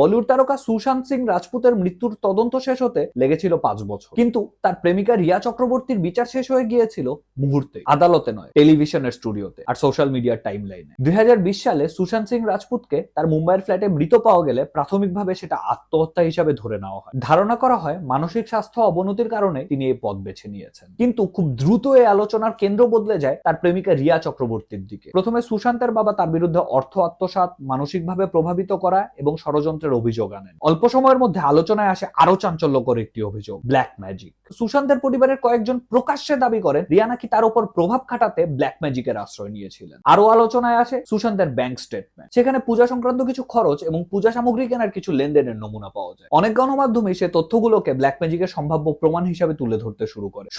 বলিউড তারকা সুশান্ত সিং রাজপুতের মৃত্যুর তদন্ত শেষ হতে লেগেছিল 5 বছর, কিন্তু তার প্রেমিকা রিয়া চক্রবর্তীর বিচার শেষ হয়ে গিয়েছিল মুহূর্তে। আদালতে নয়, টেলিভিশনের স্টুডিওতে আর সোশ্যাল মিডিয়ার টাইম লাইনে। 2020 সালে সুশান্ত সিং রাজপুতকে তার মুম্বাইয়ের ফ্ল্যাটে মৃত পাওয়া গেলে প্রাথমিকভাবে সেটা আত্মহত্যা হিসাবে ধরে নেওয়া হয়। ধারণা করা হয় মানসিক স্বাস্থ্য অবনতির কারণে তিনি এই পথ বেছে নিয়েছেন। কিন্তু খুব দ্রুত এই আলোচনার কেন্দ্র বদলে যায় তার প্রেমিকা রিয়া চক্রবর্তীর দিকে। প্রথমে সুশান্তের বাবা তার বিরুদ্ধে অর্থ আত্মসাৎ, মানসিকভাবে প্রভাবিত করা এবং ষড়যন্ত্রের অভিযোগ আনেন। অল্প সময়ের মধ্যে আলোচনায় আসে আরো চাঞ্চল্যকর একটি অভিযোগ, ব্ল্যাক ম্যাজিক। সুশান্তের পরিবারের কয়েকজন প্রকাশ্যে দাবি করেন রিয়া নাকি তার উপর প্রভাব খাটাতে ব্ল্যাক ম্যাজিকের আশ্রয় নিয়েছিলেন। আরো আলোচনায় আসে সুশান্তের ব্যাংক স্টেটমেন্ট, সেখানে পূজা সংক্রান্ত কিছু খরচ এবং পূজা সামগ্রী কেনার কিছু লেনদেনের নমুনা পাওয়া যায়। অনেক গণমাধ্যমে সে তথ্যগুলোকে ব্ল্যাক ম্যাজিকের সম্ভাব্য প্রমাণ হিসাবে তুলে ধরতে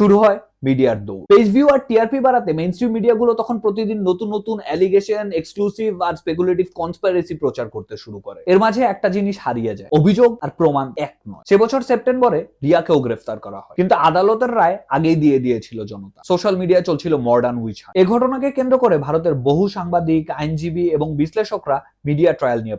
শুরু হয় মিডিয়ার দৌড়। পেজ ভিউ আর টিআরপি বাড়াতে মেইনস্ট্রিম মিডিয়াগুলো তখন প্রতিদিন নতুন নতুন অ্যালিগেশন, এক্সক্লুসিভ আর স্পেকুলেটিভ কনস্পিরেসি প্রচার করতে শুরু করে। এর মাঝে একটা জিনিস হারিয়ে যায়, অভিযোগ আর প্রমাণ এক নয়। সে বছর সেপ্টেম্বরে রিয়াকেও গ্রেফতার করা হয়, কিন্তু আদালতের রায় আগেই দিয়ে দিয়েছিল জনতা। সোশ্যাল মিডিয়ায় চলছিল মডার্ন উইচ হান্ট। এই ঘটনাকে কেন্দ্র করে ভারতের বহু সাংবাদিক, আইনজীবী এবং বিশ্লেষকরা মিডিয়া ট্রায়াল নিয়ে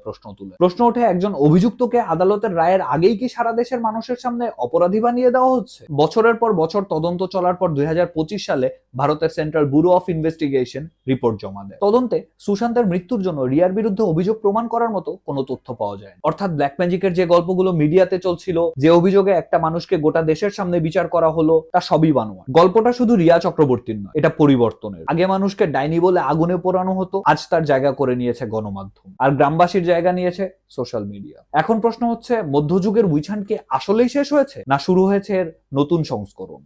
প্রশ্ন ওঠে, একজন অভিযুক্তকে আদালতের রায়ের আগেই কি সারা দেশের মানুষের সামনে অপরাধী বানিয়ে দেওয়া হচ্ছে? বছরের পর বছর তদন্ত চলার পর 2025 সালে ভারতের central bureau of investigation report জমা দেয়। তদন্তে সুশান্তের মৃত্যুর জন্য রিয়ার বিরুদ্ধে অভিযোগ প্রমাণ করার মতো কোনো তথ্য পাওয়া যায় না। অর্থাৎ ব্ল্যাক ম্যাজিকের যে গল্পগুলো মিডিয়াতে চলছিল, যে অভিযোগে একটা মানুষকে গোটা দেশের সামনে বিচার করা হলো, তা সবই বানোয়াট। গল্পটা শুধু রিয়া চক্রবর্তীর নয়, এটা পরিবর্তনের। আগে মানুষকে ডাইনি বলে আগুনে পোড়ানো হতো, আজ তার জায়গা করে নিয়েছে গণমাধ্যম, আর গ্রামবাসীর জায়গা নিয়েছে সোশ্যাল মিডিয়া। এখন প্রশ্ন হচ্ছে, মধ্যযুগের উইচ হান্ট কি আসলেই শেষ হয়েছে, না শুরু হয়েছে এর নতুন সংস্করণ?